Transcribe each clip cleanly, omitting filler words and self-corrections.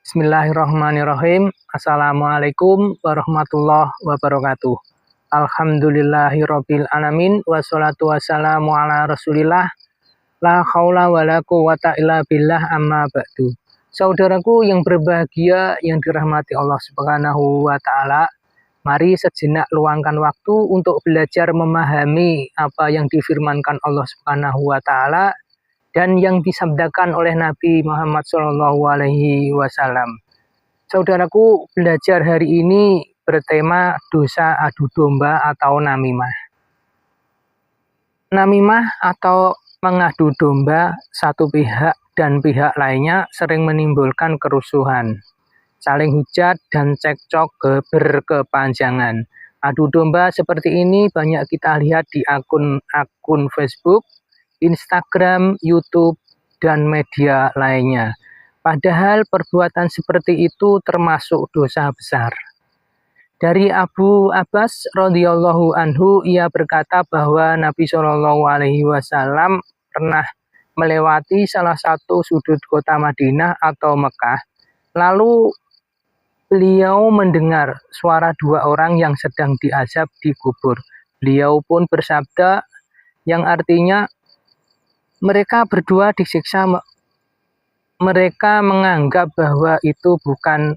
Bismillahirrahmanirrahim. Assalamualaikum warahmatullahi wabarakatuh. Alhamdulillahirabbil alamin wassalatu wassalamu ala Rasulillah la haula wala quwata illa billah amma ba'du. Saudaraku yang berbahagia yang dirahmati Allah Subhanahu wa taala, mari sejenak luangkan waktu untuk belajar memahami apa yang difirmankan Allah Subhanahu wa taala dan yang disabdakan oleh Nabi Muhammad SAW. Saudaraku, belajar hari ini bertema dosa adu domba atau namimah. Namimah atau mengadu domba satu pihak dan pihak lainnya sering menimbulkan kerusuhan, saling hujat dan cekcok berkepanjangan. Adu domba seperti ini banyak kita lihat di akun Facebook, Instagram, YouTube, dan media lainnya. Padahal perbuatan seperti itu termasuk dosa besar. Dari Abu Abbas radhiyallahu anhu, ia berkata bahwa Nabi SAW pernah melewati salah satu sudut kota Madinah atau Mekah. Lalu beliau mendengar suara dua orang yang sedang diazab di kubur. Beliau pun bersabda yang artinya, mereka berdua disiksa. Mereka menganggap bahwa itu bukan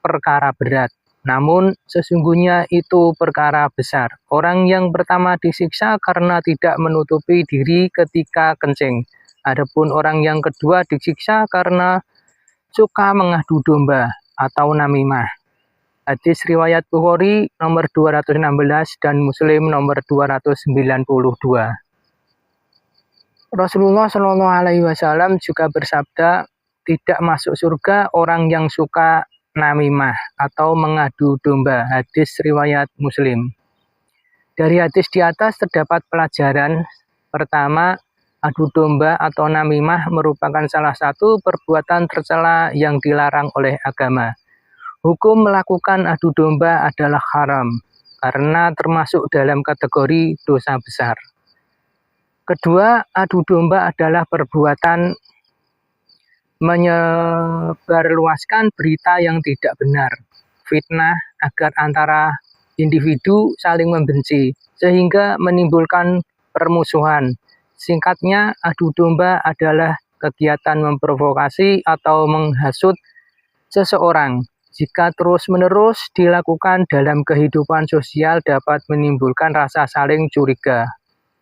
perkara berat, namun sesungguhnya itu perkara besar. Orang yang pertama disiksa karena tidak menutupi diri ketika kencing. Adapun orang yang kedua disiksa karena suka mengadu domba atau namimah. Hadis riwayat Bukhari nomor 216 dan Muslim nomor 292. Rasulullah SAW juga bersabda, tidak masuk surga orang yang suka namimah atau mengadu domba. Hadis riwayat Muslim. Dari hadis di atas terdapat pelajaran. Pertama, adu domba atau namimah merupakan salah satu perbuatan tercela yang dilarang oleh agama. Hukum melakukan adu domba adalah haram karena termasuk dalam kategori dosa besar. Kedua, adu domba adalah perbuatan menyebarluaskan berita yang tidak benar, fitnah agar antara individu saling membenci, sehingga menimbulkan permusuhan. Singkatnya, adu domba adalah kegiatan memprovokasi atau menghasut seseorang. Jika terus-menerus dilakukan dalam kehidupan sosial dapat menimbulkan rasa saling curiga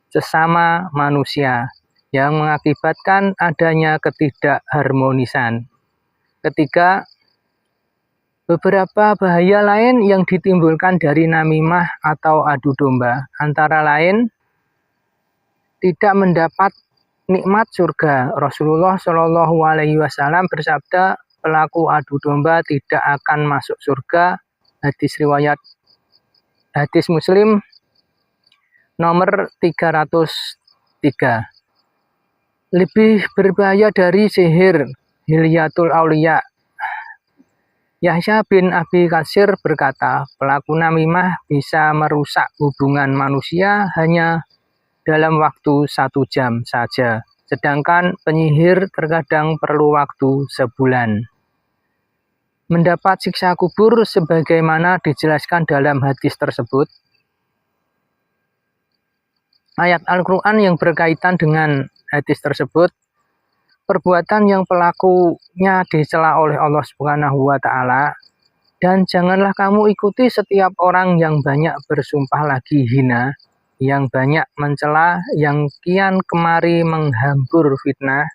sesama manusia yang mengakibatkan adanya ketidakharmonisan. Ketiga, beberapa bahaya lain yang ditimbulkan dari namimah atau adu domba, antara lain tidak mendapat nikmat surga. Rasulullah SAW bersabda, pelaku adu domba tidak akan masuk surga. Hadis Muslim nomor 303. Lebih berbahaya dari sihir Hilyatul Auliya. Yahya bin Abi Katsir berkata, pelaku namimah bisa merusak hubungan manusia hanya dalam waktu 1 jam saja, sedangkan penyihir terkadang perlu waktu sebulan. Mendapat siksa kubur sebagaimana dijelaskan dalam hadis tersebut. Ayat Al-Quran yang berkaitan dengan hadis tersebut, perbuatan yang pelakunya dicela oleh Allah Subhanahu wa taala, dan janganlah kamu ikuti setiap orang yang banyak bersumpah lagi hina, yang banyak mencela, yang kian kemari menghambur fitnah,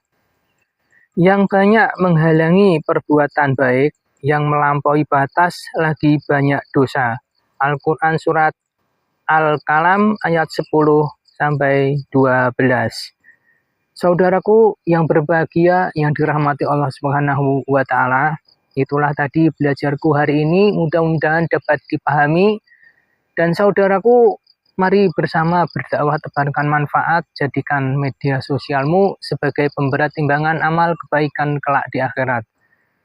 yang banyak menghalangi perbuatan baik, yang melampaui batas lagi banyak dosa. Al-Quran surat Al-Qalam ayat 10-12. Saudaraku yang berbahagia yang dirahmati Allah Subhanahu wa taala, itulah tadi belajarku hari ini, mudah-mudahan dapat dipahami. Dan saudaraku, mari bersama berdakwah tebarkan manfaat, jadikan media sosialmu sebagai pemberat timbangan amal kebaikan kelak di akhirat.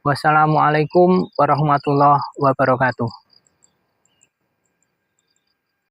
Wassalamualaikum warahmatullahi wabarakatuh.